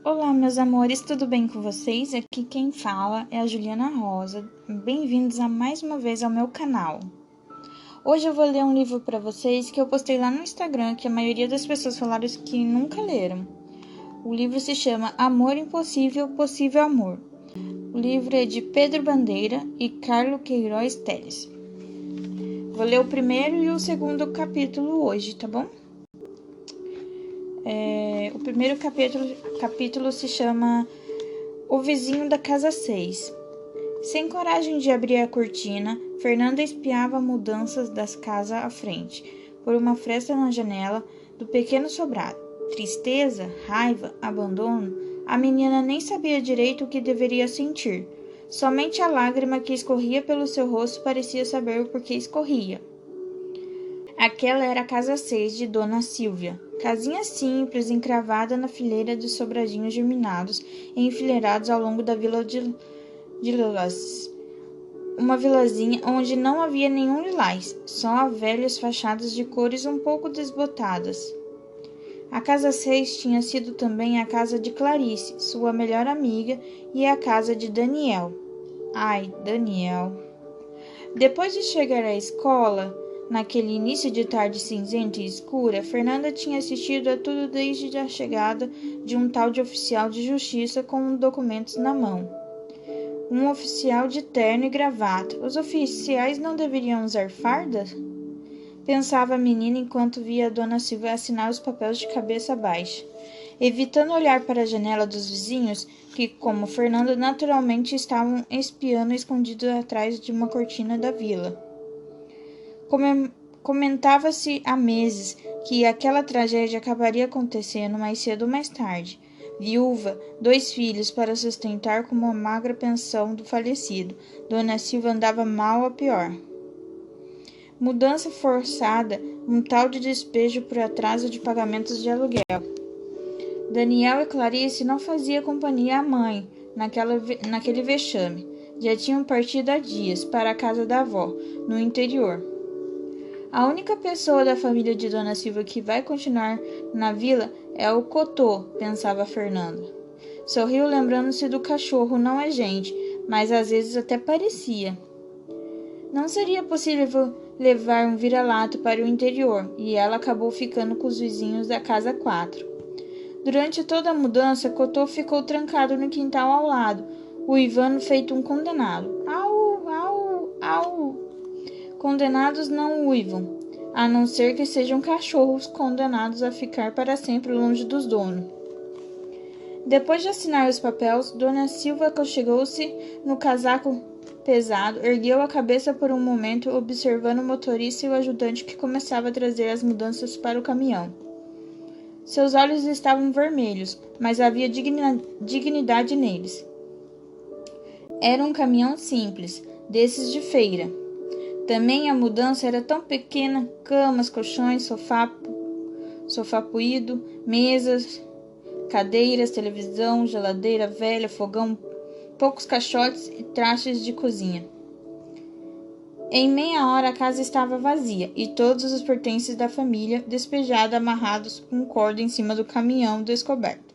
Olá, meus amores, tudo bem com vocês? Aqui quem fala é a Juliana Rosa. Bem-vindos a mais uma vez ao meu canal. Hoje eu vou ler um livro para vocês que eu postei lá no Instagram, que a maioria das pessoas falaram que nunca leram. O livro se chama Amor Impossível, Possível Amor. O livro é de Pedro Bandeira e Carlo Queiroz Teles. Vou ler o primeiro e o segundo capítulo hoje, tá bom? O primeiro capítulo se chama O Vizinho da Casa 6. Sem coragem de abrir a cortina, Fernanda espiava mudanças das casas à frente, por uma fresta na janela do pequeno sobrado. Tristeza, raiva, abandono, a menina nem sabia direito o que deveria sentir. Somente a lágrima que escorria pelo seu rosto parecia saber o porquê escorria. Aquela era a casa 6 de Dona Silvia. Casinha simples, encravada na fileira de sobradinhos germinados e enfileirados ao longo da vila de Lilás. Uma vilazinha onde não havia nenhum lilás, só velhas fachadas de cores um pouco desbotadas. A casa 6 tinha sido também a casa de Clarice, sua melhor amiga, e a casa de Daniel. Ai, Daniel. Depois de chegar à escola, naquele início de tarde cinzenta e escura, Fernanda tinha assistido a tudo desde a chegada de um tal de oficial de justiça com documentos na mão. Um oficial de terno e gravata. Os oficiais não deveriam usar fardas? Pensava a menina enquanto via a Dona Silvia assinar os papéis de cabeça baixa, evitando olhar para a janela dos vizinhos, que, como Fernanda, naturalmente estavam espiando escondidos atrás de uma cortina da vila. Comentava-se há meses que aquela tragédia acabaria acontecendo mais cedo ou mais tarde. Viúva, 2 filhos para sustentar com uma magra pensão do falecido, Dona Silvia andava mal a pior. Mudança forçada, um tal de despejo por atraso de pagamentos de aluguel. Daniel e Clarice não faziam companhia à mãe naquele vexame. Já tinham partido há dias para a casa da avó, no interior. A única pessoa da família de Dona Silvia que vai continuar na vila é o Cotô, pensava Fernanda. Sorriu lembrando-se do cachorro, não é gente, mas às vezes até parecia. Não seria possível levar um vira-lata para o interior, e ela acabou ficando com os vizinhos da casa 4. Durante toda a mudança, Cotô ficou trancado no quintal ao lado, uivando feito um condenado. Au, au, au! Condenados não uivam, a não ser que sejam cachorros condenados a ficar para sempre longe dos donos. Depois de assinar os papéis, Dona Silvia aconchegou-se no casaco pesado, ergueu a cabeça por um momento, observando o motorista e o ajudante que começava a trazer as mudanças para o caminhão. Seus olhos estavam vermelhos, mas havia dignidade neles. Era um caminhão simples, desses de feira. Também a mudança era tão pequena: camas, colchões, sofá poído, mesas, cadeiras, televisão, geladeira velha, fogão, poucos caixotes e trastes de cozinha. Em meia hora a casa estava vazia e todos os pertences da família despejados amarrados com corda em cima do caminhão descoberto.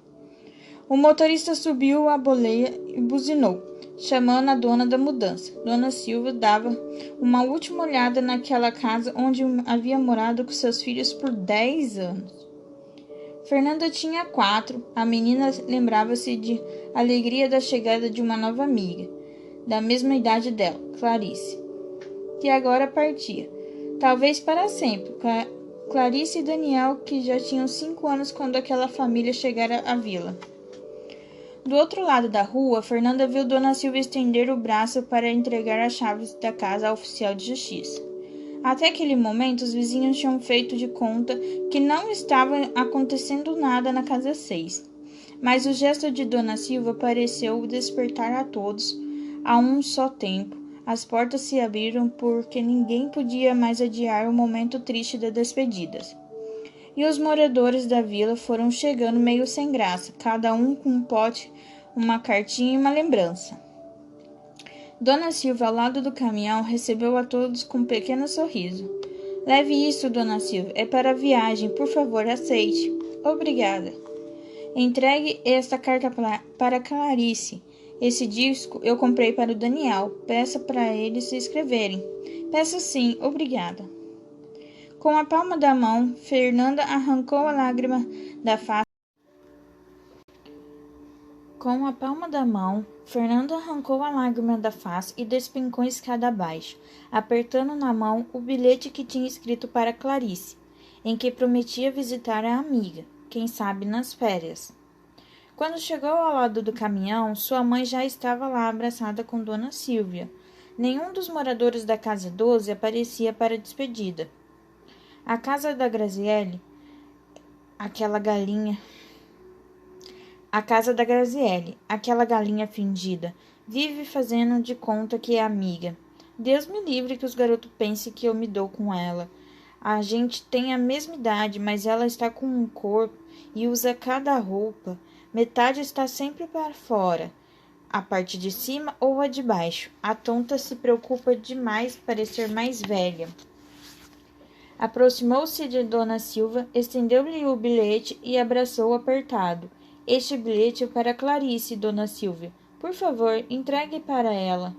O motorista subiu a boleia e buzinou, chamando a dona da mudança. Dona Silvia dava uma última olhada naquela casa onde havia morado com seus filhos por 10 anos. Fernanda tinha 4. A menina lembrava-se de alegria da chegada de uma nova amiga, da mesma idade dela, Clarice, que agora partia, talvez para sempre. Clarice e Daniel, que já tinham 5 anos quando aquela família chegara à vila. Do outro lado da rua, Fernanda viu Dona Silvia estender o braço para entregar as chaves da casa ao oficial de justiça. Até aquele momento, os vizinhos tinham feito de conta que não estava acontecendo nada na casa 6. Mas o gesto de Dona Silvia pareceu despertar a todos a um só tempo. As portas se abriram porque ninguém podia mais adiar o momento triste das despedidas. E os moradores da vila foram chegando meio sem graça, cada um com um pote, uma cartinha e uma lembrança. Dona Silvia, ao lado do caminhão, recebeu a todos com um pequeno sorriso. Leve isso, Dona Silvia, é para a viagem, por favor, aceite. Obrigada. Entregue esta carta para Clarice. Esse disco eu comprei para o Daniel. Peça para eles se inscreverem. Peço sim, obrigada. Com a palma da mão, Fernanda arrancou a lágrima da face. Com a palma da mão, Fernanda arrancou a lágrima da face e despencou a escada abaixo, apertando na mão o bilhete que tinha escrito para Clarice, em que prometia visitar a amiga, quem sabe nas férias. Quando chegou ao lado do caminhão, sua mãe já estava lá abraçada com Dona Silvia. Nenhum dos moradores da casa 12 aparecia para a despedida. A casa da Graziele, aquela galinha fingida, vive fazendo de conta que é amiga. Deus me livre que os garotos pensem que eu me dou com ela. A gente tem a mesma idade, mas ela está com um corpo e usa cada roupa. Metade está sempre para fora, a parte de cima ou a de baixo. A tonta se preocupa demais parecer mais velha. Aproximou-se de Dona Silva, estendeu-lhe o bilhete e abraçou apertado. Este bilhete é para Clarice, Dona Silvia. Por favor, entregue para ela.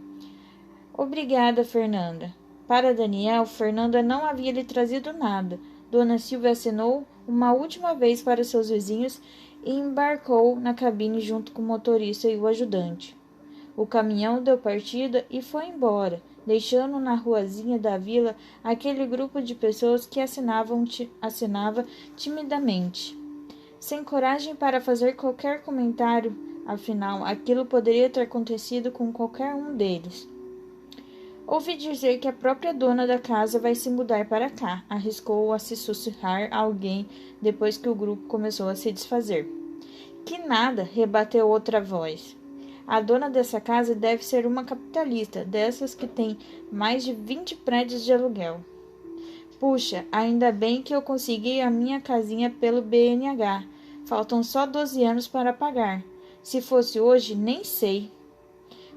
Obrigada, Fernanda. Para Daniel, Fernanda não havia lhe trazido nada. Dona Silvia acenou uma última vez para seus vizinhos e embarcou na cabine junto com o motorista e o ajudante. O caminhão deu partida e foi embora, deixando na ruazinha da vila aquele grupo de pessoas que acenava timidamente, sem coragem para fazer qualquer comentário. Afinal, aquilo poderia ter acontecido com qualquer um deles. Ouvi dizer que a própria dona da casa vai se mudar para cá, arriscou a se sussurrar alguém depois que o grupo começou a se desfazer. Que nada, rebateu outra voz. A dona dessa casa deve ser uma capitalista, dessas que tem mais de 20 prédios de aluguel. Puxa, ainda bem que eu consegui a minha casinha pelo BNH. Faltam só 12 anos para pagar. Se fosse hoje, nem sei.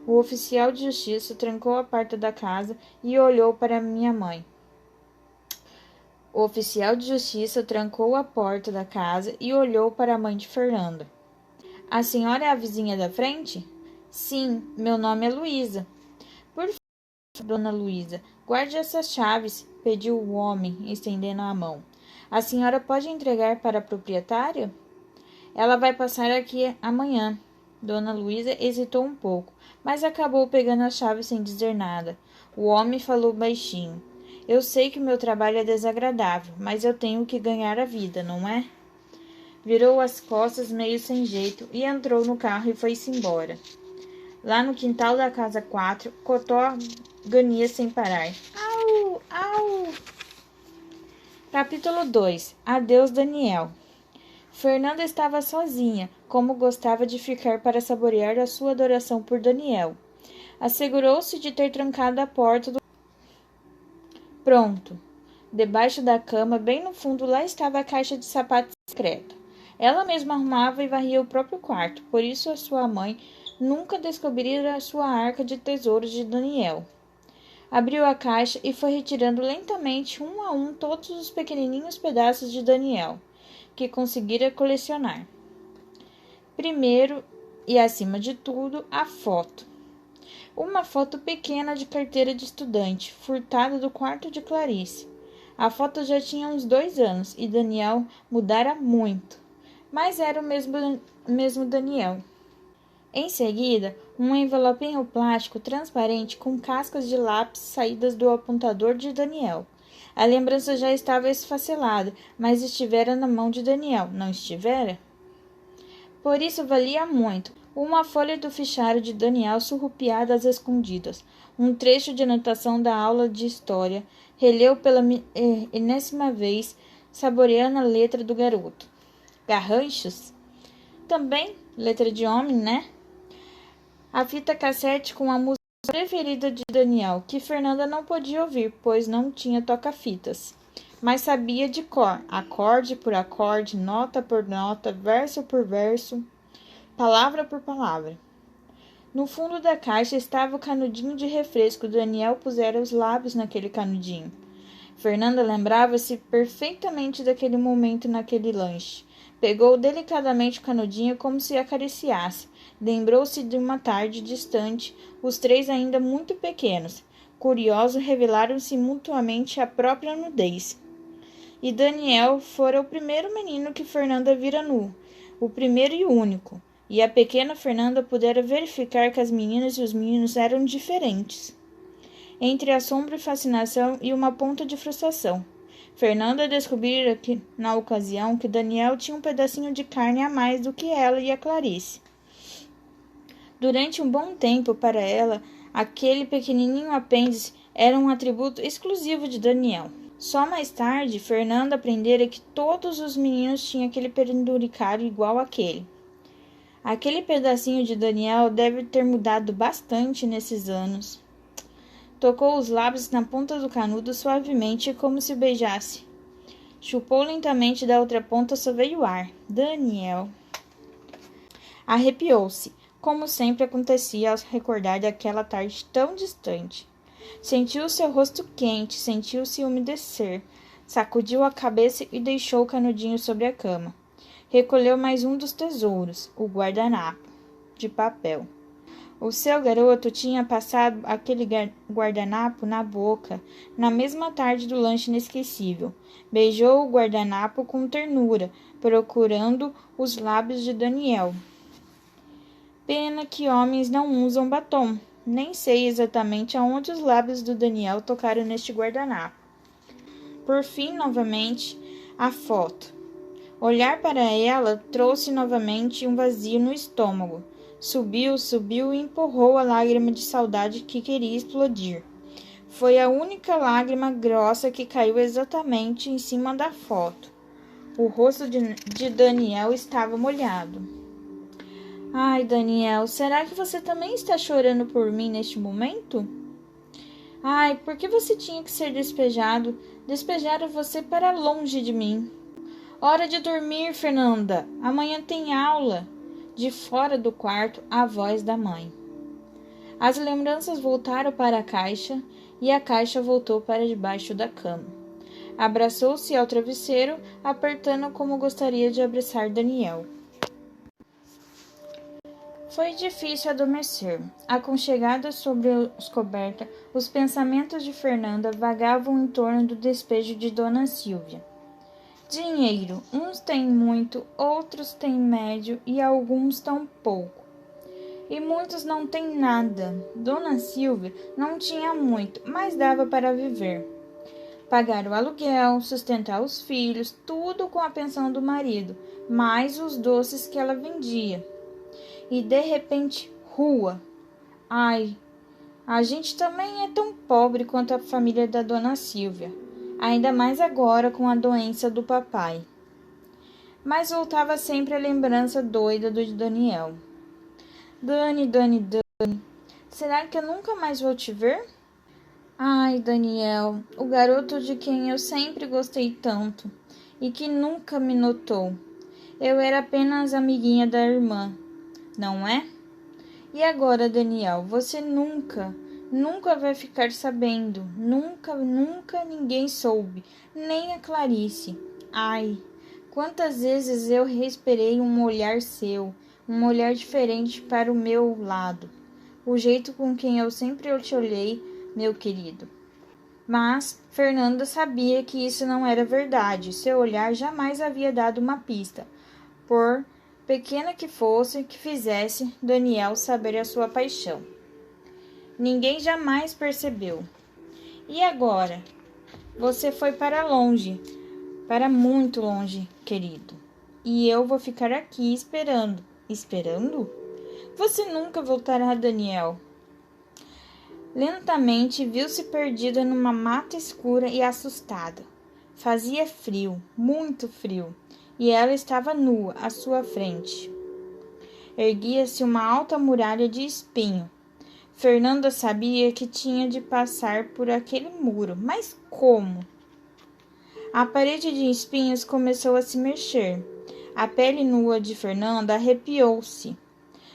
O oficial de justiça trancou a porta da casa e olhou para minha mãe. O oficial de justiça trancou a porta da casa e olhou para a mãe de Fernanda. A senhora é a vizinha da frente? Sim, meu nome é Luísa. Por favor, dona Luísa, guarde essas chaves, pediu o homem, estendendo a mão. A senhora pode entregar para a proprietária? Ela vai passar aqui amanhã. Dona Luísa hesitou um pouco, mas acabou pegando a chave sem dizer nada. O homem falou baixinho. Eu sei que meu trabalho é desagradável, mas eu tenho que ganhar a vida, não é? Virou as costas meio sem jeito e entrou no carro e foi-se embora. Lá no quintal da casa 4, Cotó gania sem parar. Au, au! Capítulo 2. Adeus, Daniel. Fernanda estava sozinha, como gostava de ficar para saborear a sua adoração por Daniel. Assegurou-se de ter trancado a porta do... Pronto. Debaixo da cama, bem no fundo, lá estava a caixa de sapatos secreta. Ela mesma arrumava e varria o próprio quarto, por isso a sua mãe nunca descobrira a sua arca de tesouros de Daniel. Abriu a caixa e foi retirando lentamente, um a um, todos os pequenininhos pedaços de Daniel que conseguira colecionar. Primeiro, e acima de tudo, a foto. Uma foto pequena de carteira de estudante, furtada do quarto de Clarice. A foto já tinha uns 2 anos e Daniel mudara muito, mas era o mesmo Daniel. Em seguida, um envelopinho plástico transparente com cascas de lápis saídas do apontador de Daniel. A lembrança já estava esfacelada, mas estivera na mão de Daniel, não estivera? Por isso valia muito. Uma folha do fichário de Daniel surrupiada às escondidas, um trecho de anotação da aula de história, releu pela enésima vez, saboreando a letra do garoto. Garranchos? Também letra de homem, né? A fita cassete com a música preferida de Daniel, que Fernanda não podia ouvir, pois não tinha toca-fitas, mas sabia de cor, acorde por acorde, nota por nota, verso por verso, palavra por palavra. No fundo da caixa estava o canudinho de refresco. Daniel pusera os lábios naquele canudinho. Fernanda lembrava-se perfeitamente daquele momento naquele lanche, Pegou delicadamente o canudinho como se acariciasse. Lembrou-se de uma tarde distante, os três ainda muito pequenos. Curiosos, revelaram-se mutuamente a própria nudez. E Daniel fora o primeiro menino que Fernanda vira nu, o primeiro e único. E a pequena Fernanda pudera verificar que as meninas e os meninos eram diferentes. Entre assombro e fascinação e uma ponta de frustração. Fernanda descobrira que, na ocasião, que Daniel tinha um pedacinho de carne a mais do que ela e a Clarice. Durante um bom tempo, para ela, aquele pequenininho apêndice era um atributo exclusivo de Daniel. Só mais tarde, Fernanda aprendera que todos os meninos tinham aquele penduricário igual àquele. Aquele pedacinho de Daniel deve ter mudado bastante nesses anos. Tocou os lábios na ponta do canudo suavemente, como se o beijasse. Chupou lentamente da outra ponta, só veio ar. Daniel. Arrepiou-se, como sempre acontecia ao recordar daquela tarde tão distante. Sentiu seu rosto quente, sentiu-se umedecer. Sacudiu a cabeça e deixou o canudinho sobre a cama. Recolheu mais um dos tesouros, o guardanapo de papel. O seu garoto tinha passado aquele guardanapo na boca na mesma tarde do lanche inesquecível. Beijou o guardanapo com ternura, procurando os lábios de Daniel. Pena que homens não usam batom. Nem sei exatamente aonde os lábios do Daniel tocaram neste guardanapo. Por fim, novamente, a foto. Olhar para ela trouxe novamente um vazio no estômago. Subiu e empurrou a lágrima de saudade que queria explodir. Foi a única lágrima grossa que caiu exatamente em cima da foto. O rosto de Daniel estava molhado. Ai, Daniel, será que você também está chorando por mim neste momento? Ai, por que você tinha que ser despejado? Despejaram você para longe de mim. Hora de dormir, Fernanda. Amanhã tem aula. De fora do quarto, a voz da mãe. As lembranças voltaram para a caixa e a caixa voltou para debaixo da cama. Abraçou-se ao travesseiro, apertando como gostaria de abraçar Daniel. Foi difícil adormecer. Aconchegada sobre os cobertas, os pensamentos de Fernanda vagavam em torno do despejo de Dona Silvia. Dinheiro, uns têm muito, outros têm médio e alguns tão pouco. E muitos não têm nada. Dona Silvia não tinha muito, mas dava para viver. Pagar o aluguel, sustentar os filhos, tudo com a pensão do marido, mais os doces que ela vendia. E de repente, rua. Ai, a gente também é tão pobre quanto a família da Dona Silvia. Ainda mais agora com a doença do papai. Mas voltava sempre a lembrança doida do Daniel. Dani, será que eu nunca mais vou te ver? Ai, Daniel, o garoto de quem eu sempre gostei tanto e que nunca me notou. Eu era apenas amiguinha da irmã, não é? E agora, Daniel, você nunca vai ficar sabendo. Nunca ninguém soube. Nem a Clarice. Ai, quantas vezes eu esperei um olhar seu. Um olhar diferente para o meu lado. O jeito com quem eu sempre te olhei, meu querido. Mas Fernanda sabia que isso não era verdade. Seu olhar jamais havia dado uma pista. Por pequena que fosse, que fizesse Daniel saber a sua paixão. Ninguém jamais percebeu. E agora? Você foi para longe, para muito longe, querido. E eu vou ficar aqui esperando. Esperando? Você nunca voltará, Daniel. Lentamente viu-se perdida numa mata escura e assustada. Fazia frio, muito frio, e ela estava nua à sua frente. Erguia-se uma alta muralha de espinho. Fernanda sabia que tinha de passar por aquele muro, mas como? A parede de espinhos começou a se mexer. A pele nua de Fernanda arrepiou-se.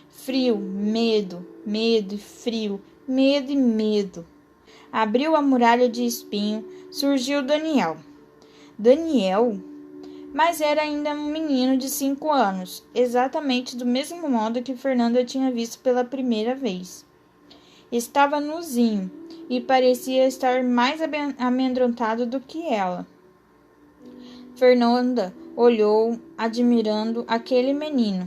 Frio, medo e frio, medo e medo. Abriu a muralha de espinho, surgiu Daniel. Daniel? mas era ainda um menino de 5 anos, exatamente do mesmo modo que Fernanda tinha visto pela primeira vez. Estava nuzinho e parecia estar mais amedrontado do que ela. Fernanda olhou, admirando aquele menino.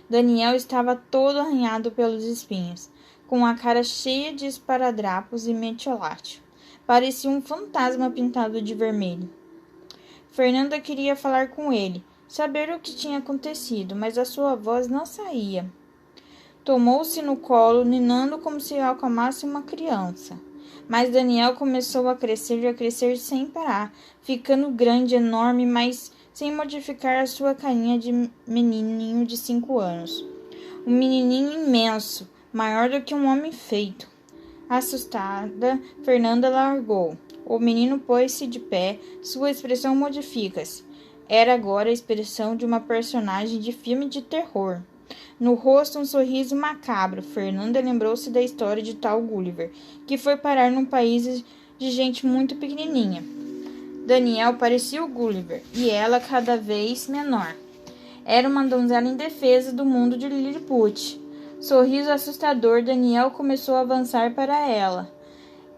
Daniel estava todo arranhado pelos espinhos, com a cara cheia de esparadrapos e metiolate. Parecia um fantasma pintado de vermelho. Fernanda queria falar com ele, saber o que tinha acontecido, mas a sua voz não saía. Tomou-se no colo, ninando como se acalmasse uma criança. Mas Daniel começou a crescer sem parar, ficando grande, enorme, mas sem modificar a sua carinha de menininho de 5 anos. Um menininho imenso, maior do que um homem feito. Assustada, Fernanda largou. O menino pôs-se de pé, sua expressão modifica-se. Era agora a expressão de uma personagem de filme de terror. No rosto um sorriso macabro. Fernanda lembrou-se da história de tal Gulliver, que foi parar num país de gente muito pequenininha. Daniel parecia o Gulliver, e ela cada vez menor. Era uma donzela indefesa do mundo de Lilliput. Sorriso assustador, Daniel começou a avançar para ela.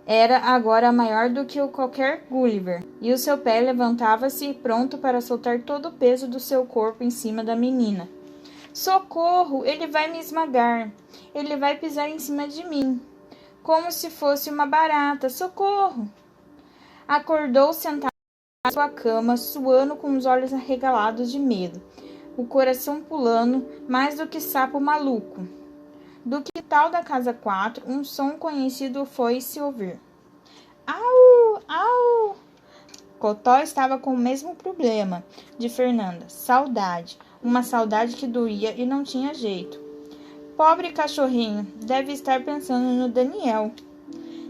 Era agora maior do que qualquer Gulliver, e o seu pé levantava-se, pronto para soltar todo o peso do seu corpo em cima da menina. Socorro! Ele vai me esmagar! Ele vai pisar em cima de mim, como se fosse uma barata! Socorro! Acordou sentada na sua cama, suando com os olhos arregalados de medo, o coração pulando mais do que sapo maluco. Do quintal da casa 4, um som conhecido foi-se ouvir. Au! Au! Cotó estava com o mesmo problema de Fernanda, saudade. Uma saudade que doía e não tinha jeito. Pobre cachorrinho, deve estar pensando no Daniel.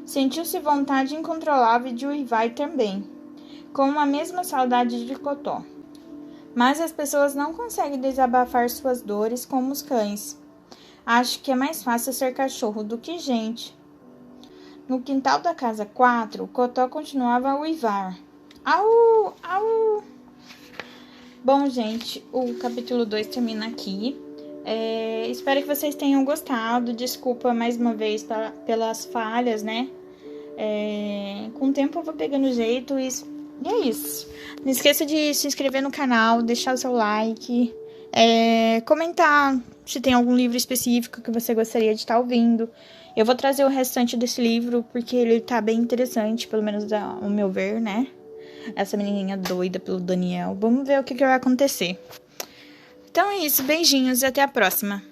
Sentiu-se vontade incontrolável de uivar também, com a mesma saudade de Cotó. Mas as pessoas não conseguem desabafar suas dores como os cães. Acho que é mais fácil ser cachorro do que gente. No quintal da casa 4, Cotó continuava a uivar. Au! Au! Bom, gente, o capítulo 2 termina aqui. Espero que vocês tenham gostado. Desculpa mais uma vez pelas falhas, né? Com o tempo eu vou pegando jeito e é isso. Não esqueça de se inscrever no canal, deixar o seu like, comentar se tem algum livro específico que você gostaria de estar ouvindo. Eu vou trazer o restante desse livro porque ele tá bem interessante, pelo menos ao meu ver, né? Essa menininha doida pelo Daniel. Vamos ver o que vai acontecer. Então é isso, beijinhos e até a próxima.